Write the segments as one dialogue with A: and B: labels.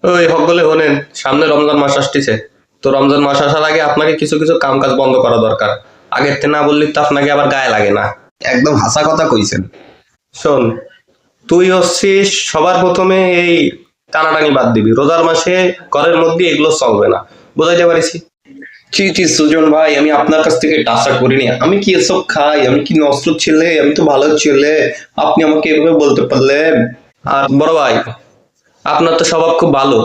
A: ওই সকলে হলেন, সামনে রমজান মাস আসতেছে। তো রমজান মাস আসার আগে আপনাকে কিছু কিছু কাম কাজ বন্ধ করা দরকার। আগের থেকে না বললে তো আপনাকে আবার গায়ে লাগে না।
B: একদম হাসা কথা কইছেন।
A: শোন, তুই হচ্ছিস সবার প্রথমে এই টানাটানি বাদ দিবি। রোজার মাসে ঘরের মধ্যে এগুলো চলবে না, বুঝাইতে পারিছি?
B: জি জি সুজন ভাই, আমি আপনার কাছ থেকে এটা আশা করিনি। আমি কি এসব খাই? আমি কি নষ্ট ছেলে? আমি তো ভালো ছেলে। আপনি আমাকে এভাবে বলতে পারলেন?
A: আর বড় ভাই, আপনার তো স্বভাব খুব ভালো।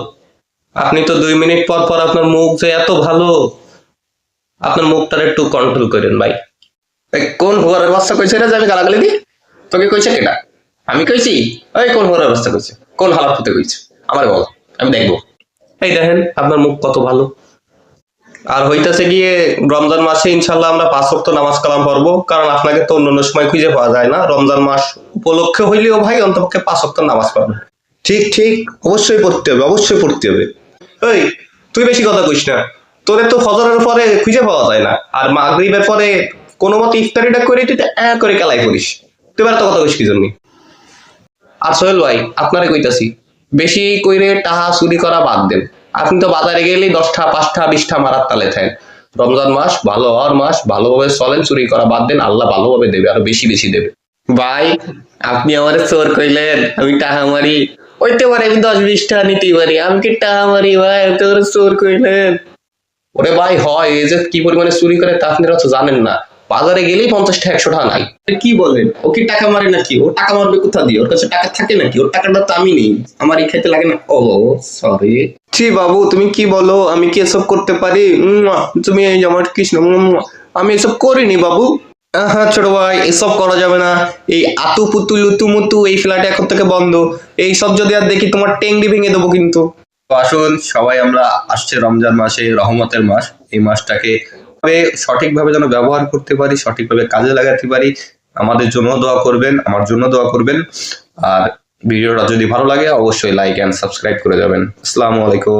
A: আপনি তো 2 মিনিট পর পর আপনার মুখ যে এত ভালো, আপনার মুখটার একটু কন্ট্রোল করেন ভাই।
B: এই কোন হুয়ারের বাচ্চা কইছে রে যে আমি গালাগালি দিই? তোকে কইছে কেটা? আমি কইছি? ওই কোন হুয়ারের বাচ্চা কইছে? কোন হালাত হতে কইছে? আমার বল, আমি দেখবো।
A: এই দেখেন আপনার মুখ কত ভালো। আর হইতাছে গিয়ে রমজান মাসে ইনশাল্লাহ আমরা 5 ওয়াক্ত নামাজ কালাম পড়বো, কারণ আপনাকে তো অন্য সময় খুঁজে পাওয়া যায় না। রমজান মাস উপলক্ষে হইলেও ভাই অন্তপক্ষে 5 ওয়াক্ত নামাজ পড়বে।
B: ঠিক ঠিক, অবশ্যই পড়তে হবে, অবশ্যই পড়তে হবে।
A: ওই, তুই বেশি কথা কইস না। তোরে তো ফজরের পরে খুঁজে পাওয়া যায় না, আর মাগরিবের পরে কোনো মতে ইফতারিটা করে তুই করে কালাই করিস। তুই এবার তো কথা কইস কি জন্য? আর সোহেল ভাই, আপনারে কইতাছি, বেশি কইরে টাহা চুরি করা বাদ দেন। আপনি তো বাজারে গেলেই 10টা 5টা 20টা মারার তালে থাকেন। রমজান মাস ভালো হওয়ার মাস, ভালোভাবে চলেন, চুরি করা বাদ দেন, আল্লাহ ভালোভাবে দেবে, আরো বেশি বেশি দেবে।
C: ভাই, আপনি আমারে চোর কইলেন, আমি টাহা মারি। হইতে পারে আমি 10-20 টাকা নিতেই পারি, আমি কি টাহা মারি ভাই? আপনি আমারে চোর কইলেন।
A: ওরে ভাই, হয় এই যে কি পরিমাণে চুরি করে তা আপনারা তো জানেন না। বাজারে গেলেই 50টা 100 টাকা নাই।
C: কি বলেন? ও কি টাকা মারে নাকি? ও টাকা মারবে কোথা দিয়ে? ওর কাছে টাকা থাকে নাকি? ওর টাকাটা তো আমি নেই, আমারই খাইতে লাগে না। ও সরি।
A: ছি বাবু, তুমি কি বলো? আমি কি এসব করতে পারি? তুমি এই যে আমার কৃষ্ণ, আমি এসব করিনি বাবু। হ্যাঁ ছোট ভাই, এসব করা যাবে না। এই আতু পুতু লুতু মুতু এই ফ্ল্যাটে এখন থেকে বন্ধ। এই সব যদি আর দেখি তোমার টেংরি ভেঙে দেবো কিন্তু।
B: তো আসুন সবাই, আমরা আসছে রমজান মাসে, রহমতের মাস। এই মাসটাকে সঠিকভাবে যেন ব্যবহার করতে পারি, সঠিকভাবে কাজে লাগাতে পারি। আমাদের জন্য দোয়া করবেন, আমার জন্য দোয়া করবেন। আর ভিডিওটা যদি ভালো লাগে অবশ্যই লাইক এন্ড সাবস্ক্রাইব করে যাবেন। আসসালামু আলাইকুম।